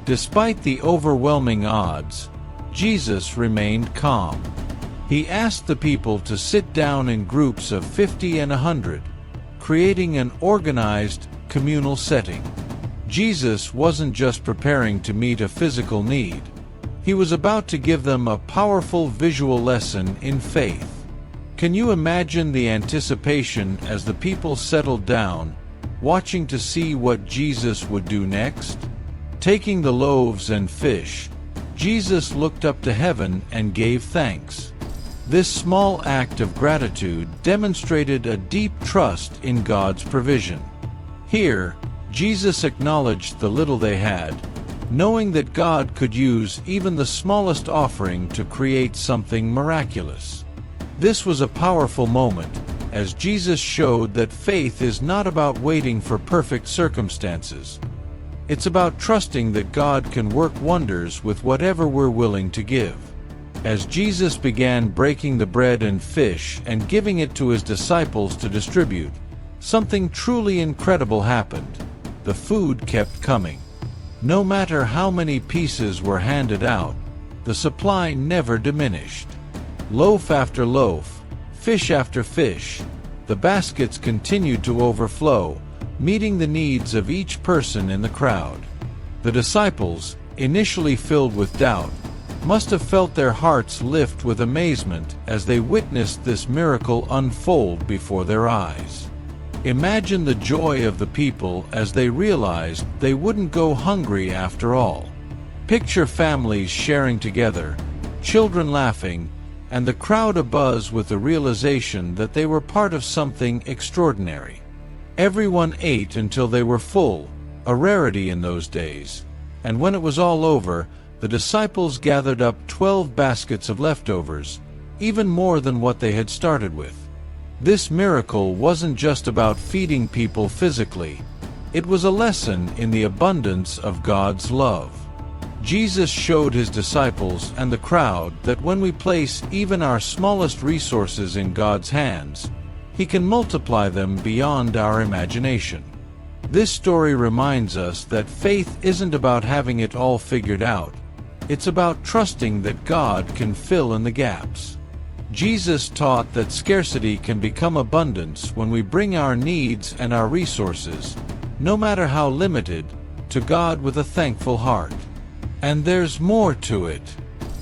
Despite the overwhelming odds, Jesus remained calm. He asked the people to sit down in groups of 50 and 100, creating an organized, communal setting. Jesus wasn't just preparing to meet a physical need. He was about to give them a powerful visual lesson in faith. Can you imagine the anticipation as the people settled down, watching to see what Jesus would do next? Taking the loaves and fish, Jesus looked up to heaven and gave thanks. This small act of gratitude demonstrated a deep trust in God's provision. Here, Jesus acknowledged the little they had, knowing that God could use even the smallest offering to create something miraculous. This was a powerful moment, as Jesus showed that faith is not about waiting for perfect circumstances. It's about trusting that God can work wonders with whatever we're willing to give. As Jesus began breaking the bread and fish and giving it to his disciples to distribute, something truly incredible happened. The food kept coming. No matter how many pieces were handed out, the supply never diminished. Loaf after loaf, fish after fish, the baskets continued to overflow, meeting the needs of each person in the crowd. The disciples, initially filled with doubt, must have felt their hearts lift with amazement as they witnessed this miracle unfold before their eyes. Imagine the joy of the people as they realized they wouldn't go hungry after all. Picture families sharing together, children laughing, and the crowd abuzz with the realization that they were part of something extraordinary. Everyone ate until they were full, a rarity in those days, and when it was all over, the disciples gathered up 12 baskets of leftovers, even more than what they had started with. This miracle wasn't just about feeding people physically. It was a lesson in the abundance of God's love. Jesus showed his disciples and the crowd that when we place even our smallest resources in God's hands, he can multiply them beyond our imagination. This story reminds us that faith isn't about having it all figured out. It's about trusting that God can fill in the gaps. Jesus taught that scarcity can become abundance when we bring our needs and our resources, no matter how limited, to God with a thankful heart. And there's more to it.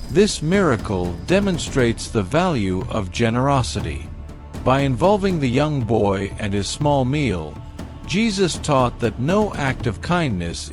This miracle demonstrates the value of generosity. By involving the young boy and his small meal, Jesus taught that no act of kindness